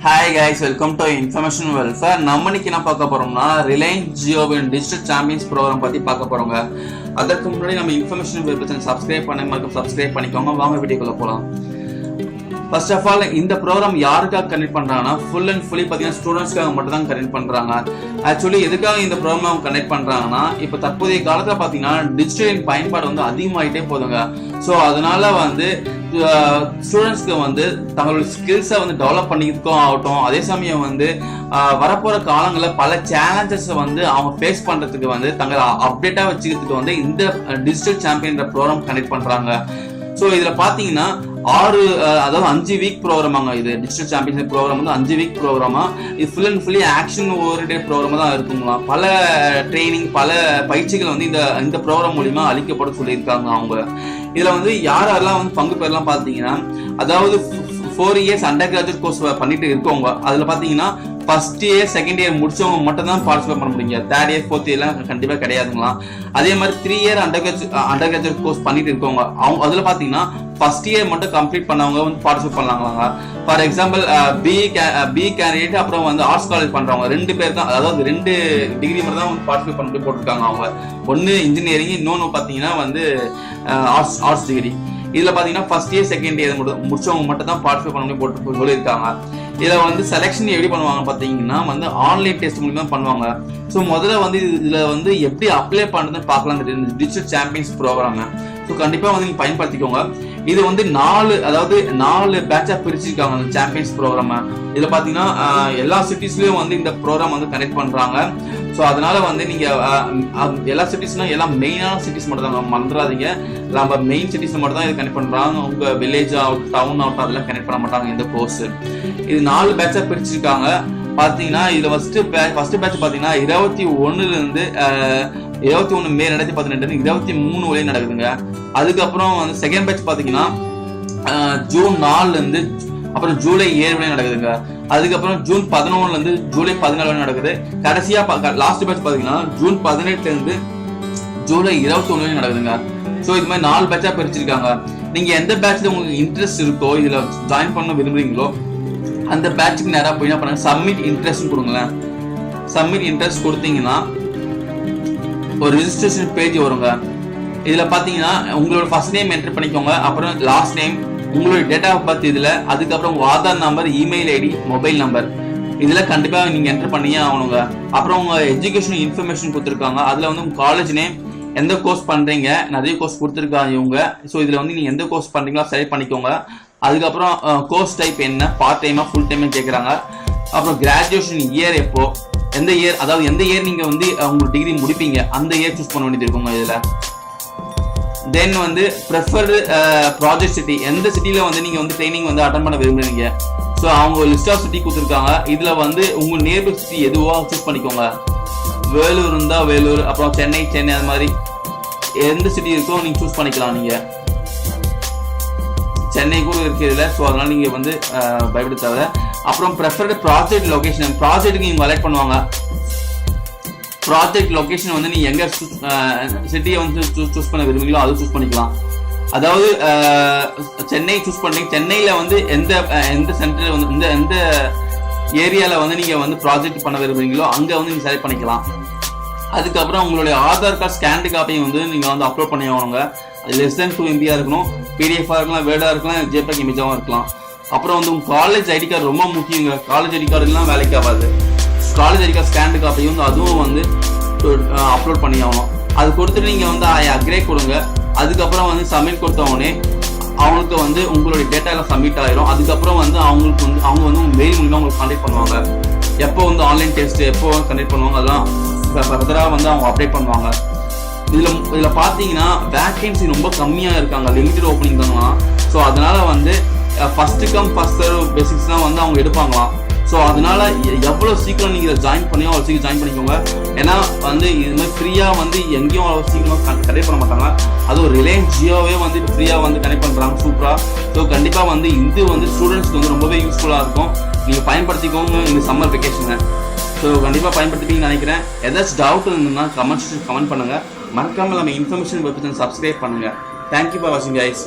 Hi guys, welcome to Information Welfare. நம்ம இன்னைக்கு என்ன பார்க்க போறோம்னா Reliance Jio digital champions program பத்தி பார்க்க போறோங்க. அதற்கு முன்னாடி நம்ம இன்ஃபர்மேஷன் வெல்ஃபேர் சப்ஸ்கிரைப் பண்ணிக்கோங்க. வாங்க வீடியோக்குள்ள போலாம். ஃபர்ஸ்ட் ஆஃப் ஆல் இந்த ப்ரோக்ராம் யாருக்காக கனெக்ட் பண்றாங்கன்னா ஃபுல் அண்ட் ஃபுல்லி பார்த்தீங்கன்னா ஸ்டூடெண்ட்ஸ்க்காக மட்டும் தான் கனெக்ட் பண்றாங்க. ஆக்சுவலி எதுக்காக இந்த ப்ரோக்ராம் கனெக்ட் பண்றாங்கன்னா இப்போ தற்போதைய காலத்தில் பார்த்தீங்கன்னா டிஜிட்டலின் பயன்பாடு வந்து அதிகமாகிட்டே போதுங்க. ஸோ அதனால வந்து ஸ்டூடெண்ட்ஸ்க்கு வந்து தங்களோட ஸ்கில்ஸை வந்து டெவலப் பண்ணிக்கிறதுக்கும் ஆகட்டும், அதே சமயம் வந்து வரப்போற காலங்களில் பல சேலஞ்சஸை வந்து அவங்க ஃபேஸ் பண்றதுக்கு வந்து தங்களை அப்டேட்டா வச்சுக்கிறதுக்கு வந்து இந்த டிஜிட்டல் சாம்பியன் ப்ரோக்ராம் கனெக்ட் பண்றாங்க. ஸோ இதுல பாத்தீங்கன்னா 5 வீக் ப்ரோக்ராமாங்க. இது டிஜிட்டல் சாம்பியன்ஷிப் ப்ரோக்ராம் வந்து 5 வீக் ப்ரோக்ராமா. இது full and fully action oriented ப்ரோக்ராமா தான் இருக்குங்களா. பல ட்ரைனிங், பல பயிற்சிகள் வந்து இந்த ப்ரோக்ராம் மூலியமா அளிக்கப்பட சொல்லியிருக்காங்க. அவங்க இதுல வந்து யாரெல்லாம் வந்து பங்கு பெறலாம் பாத்தீங்கன்னா, அதாவது 4 years அண்டர் கிராஜுவேட் கோர்ஸ் பண்ணிட்டு இருக்கவங்க, அதுல பாத்தீங்கன்னா ஃபர்ஸ்ட் இயர் செகண்ட் இயர் முடிச்சவங்க மட்டும் தான் பார்ட்டிசிபேட் பண்ண முடியுங்க. தேர்ட் இயர் ஃபோர்த் இயர்லாம் கண்டிப்பா கிடையாதுங்களா. அதே மாதிரி 3 year அண்டர் கிராஜுவேட் கோர்ஸ் பண்ணிட்டு இருக்கவங்க, அவங்க அதுல பாத்தீங்கன்னா ஃபர்ஸ்ட் இயர் மட்டும் கம்ப்ளீட் பண்ணவங்க வந்து பார்ட்டிசிபேட் பண்ணலாங்களாங்க. ஃபார் எக்ஸாம்பிள் பி கேண்டிடேட் அப்புறம் வந்து ஆர்ட்ஸ் காலேஜ் பண்றவங்க 2 பேர் தான், அதாவது 2 டிகிரி மட்டும் தான் வந்து பார்ட்டிசிபேட் பண்ணிட்டு போட்டிருக்காங்க. அவங்க ஒன்னு இன்ஜினியரிங், இன்னொன்னு பாத்தீங்கன்னா வந்து ஆர்ட்ஸ் டிகிரி. இதுல பாத்தீங்கன்னா ஃபர்ஸ்ட் இயர் செகண்ட் இயர் முடிச்சவங்க மட்டும் தான் பார்ட்டிசிபேட் பண்ணி போட்டு சொல்லியிருக்காங்க. இதை வந்து செலெக்ஷன் எப்படி பண்ணுவாங்க பாத்தீங்கன்னா வந்து ஆன்லைன் டெஸ்ட் மூலமா பண்ணுவாங்க. ஸோ முதல்ல வந்து இதுல வந்து எப்படி அப்ளை பண்றதுன்னு பார்க்கலாம் இந்த டிஜிட்டல் சாம்பியன்ஸ் ப்ரோக்ராம். ஸோ கண்டிப்பா வந்து நீங்க பயன்படுத்திக்கோங்க. இது வந்து 4 பேட்சா பிரிச்சிருக்காங்க அந்த சாம்பியன்ஸ் ப்ரோக்ராம். இதுல பாத்தீங்கன்னா எல்லா சிட்டிஸ்லயும் வந்து இந்த ப்ரோக்ராம் வந்து கனெக்ட் பண்றாங்க. ஸோ அதனால வந்து நீங்க எல்லா சிட்டிஸ்னா எல்லாம் மெயினான சிட்டிஸ் மட்டும் தான் மறந்துடாதீங்க. நம்ம மெயின் சிட்டிஸ் மட்டும் தான் இது கனெக்ட் பண்றாங்க. உங்க வில்லேஜ் ஆகட்டும், டவுன் ஆகட்டும், அதெல்லாம் கனெக்ட் பண்ண மாட்டாங்க இந்த கோர்ஸ். இது 4 பேட்சா பிரிச்சிருக்காங்க. பாத்தீங்கன்னா இதுல ஃபர்ஸ்ட் பேட்ச் பாத்தீங்கன்னா 21 இருந்து 21 மே 2018 23 வரையும் நடக்குதுங்க. அதுக்கப்புறம் வந்து செகண்ட் பேட்ச் பாத்தீங்கன்னா ஜூன் 4 இருந்து அப்புறம் ஜூலை 7 வரையும் நடக்குதுங்க. அதுக்கப்புறம் ஜூன் 11 இருந்து ஜூலை 14 வரை நடக்குது. கடைசியா லாஸ்ட் பேட்ச் பாத்தீங்கன்னா ஜூன் 18 இருந்து ஜூலை 21 வரையும் நடக்குதுங்க. ஸோ இது மாதிரி 4 பேட்சா பிரிச்சிருக்காங்க. நீங்க எந்த பேட்ச்ல உங்களுக்கு இன்ட்ரெஸ்ட் இருக்கோ, இதுல ஜாயின் பண்ண விரும்புறீங்களோ அந்த பேட்சுக்கு நேரா போய் என்ன பண்ணுங்க, சப்மிட் இன்ட்ரெஸ்ட் கொடுங்களேன். சப்மிட் இன்ட்ரெஸ்ட் கொடுத்தீங்கன்னா ஒரு ரெஜிஸ்ட்ரேஷன் பேஜ் வருங்க. இதுல பாத்தீங்கன்னா உங்களோட ஃபர்ஸ்ட் நேம் என்டர் பண்ணிக்கோங்க, அப்புறம் லாஸ்ட் நேம், உங்களோட டேட் ஆஃப் பர்த், இதுல அதுக்கப்புறம் உங்க Aadhaar number, email ID, mobile number, இதுல கண்டிப்பா நீங்க என்டர் பண்ணியே ஆகணுங்க. அப்புறம் உங்க எஜுகேஷன் இன்ஃபர்மேஷன் கொடுத்துருக்காங்க. அதுல வந்து உங்க காலேஜ் நேம், எந்த கோர்ஸ் பண்றீங்க, நிறைய கோர்ஸ் கொடுத்துருக்காங்க இவங்க. ஸோ இதுல வந்து நீங்க எந்த கோர்ஸ் பண்றீங்களோ செலக்ட் பண்ணிக்கோங்க. அதுக்கப்புறம் கோர்ஸ் டைப் என்ன, பார்ட் டைமா ஃபுல் டைமா கேட்குறாங்க. அப்புறம் கிராஜுவேஷன் இயர் எப்போ, எந்த இயர், அதாவது எந்த இயர் நீங்க வந்து உங்களுக்கு டிகிரி முடிப்பீங்க அந்த இயர் சூஸ் பண்ண வேண்டியது இருக்குங்க இதுல. தென் வந்து ப்ரெஃபர்டு ப்ராஜெக்ட் சிட்டி, எந்த சிட்டில வந்து நீங்க வந்து ட்ரைனிங் வந்து அட்டன் பண்ண விரும்புறீங்க. ஸோ அவங்க லிஸ்ட் ஆஃப் சிட்டி கொடுத்துருக்காங்க. இதுல வந்து உங்க நியர்பை சிட்டி எதுவோ சூஸ் பண்ணிக்கோங்க. வேலூர் இருந்தா வேலூர், அப்புறம் சென்னை அது மாதிரி எந்த சிட்டி இருக்கோ நீங்க சூஸ் பண்ணிக்கலாம். நீங்க சென்னை கூட இருக்கிறதுல, ஸோ அதனால நீங்க வந்து பயப்பட தேவை. அப்புறம் ப்ரெஃபர்டு ப்ராஜெக்ட் லொகேஷன், ப்ராஜெக்ட்டுக்கு நீங்க செலக்ட் பண்ணுவாங்க. ப்ராஜெக்ட் லொகேஷன் வந்து நீங்க எங்க சிட்டியை வந்து சூஸ் பண்ண விரும்புங்களோ அதை சூஸ் பண்ணிக்கலாம். அதாவது சென்னை சூஸ் பண்றீங்க, சென்னையில வந்து எந்த சென்டர் வந்து எந்த ஏரியால வந்து நீங்க வந்து ப்ராஜெக்ட் பண்ண விரும்புறீங்களோ அங்க வந்து நீங்க செலக்ட் பண்ணிக்கலாம். அதுக்கப்புறம் உங்களுடைய ஆதார் கார்டு ஸ்கேன்டு காப்பியை வந்து நீங்க வந்து அப்லோட் பண்ணி ஆகணுங்க. அது less than 2 MB இருக்கணும். PDF இருக்கலாம், வேர்டா இருக்கலாம், JPEG இமேஜாவும் இருக்கலாம். அப்புறம் வந்து உங்க காலேஜ் ஐடி கார்டு ரொம்ப முக்கியங்க. காலேஜ் ஐடி கார்டு எல்லாம் வேலைக்கு ஆகாது. காலேஜ் ஐடி கார்டு ஸ்கேன்டு காப்பியும் வந்து அதுவும் வந்து அப்லோட் பண்ணி ஆகணும். அது கொடுத்துட்டு நீங்க வந்து அக்ரே கொடுங்க. அதுக்கப்புறம் வந்து சப்மிட் கொடுத்த உடனே அவங்களுக்கு வந்து உங்களுடைய டேட்டா எல்லாம் சப்மிட் ஆயிரும். அதுக்கப்புறம் வந்து அவங்க வந்து மெயில் மூலமா உங்களுக்கு கான்டாக்ட் பண்ணுவாங்க. எப்போ வந்து ஆன்லைன் டெஸ்ட் எப்போ கண்டக்ட் பண்ணுவாங்க அதெல்லாம் ஃபர்தரா வந்து அவங்க அப்டேட் பண்ணுவாங்க. இதுல பாத்தீங்கன்னா வேகன்சி ரொம்ப கம்மியா இருக்காங்க, லிமிடெட் ஓப்பனிங் தாங்களாம். ஸோ அதனால வந்து first come first serve basics தான் வந்து அவங்க எடுப்பாங்களாம். ஸோ அதனால எவ்வளவு சீக்கிரம் நீங்க இதை ஜாயின் பண்ணியோ அவ்வளோ சீக்கிரம் ஜாயின் பண்ணிக்கோங்க. ஏன்னா வந்து இது மாதிரி ஃப்ரீயா வந்து எங்கேயும் அவ்வளோ சீக்கிரமா கனெக்ட் பண்ண மாட்டாங்க. அதுவும் ரிலையன்ஸ் ஜியோவே வந்து ஃப்ரீயா வந்து கனெக்ட் பண்றாங்க சூப்பரா. ஸோ கண்டிப்பா வந்து இது வந்து ஸ்டூடெண்ட்ஸ்க்கு வந்து ரொம்பவே யூஸ்ஃபுல்லா இருக்கும். நீங்க பயன்படுத்திக்கோங்க இந்த சம்மர் வெக்கேஷனை. ஸோ கண்டிப்பா பயன்படுத்திப்பீங்கன்னு நினைக்கிறேன். ஏதாச்சும் டவுட் இருந்ததுன்னா கமெண்ட் பண்ணுங்க. மறக்காம நம்ம இன்ஃபர்மேஷன் வெப்சைட் சப்ஸ்கிரைப் பண்ணுங்க. தேங்க்யூ ஃபார் வாட்சிங் கைஸ்.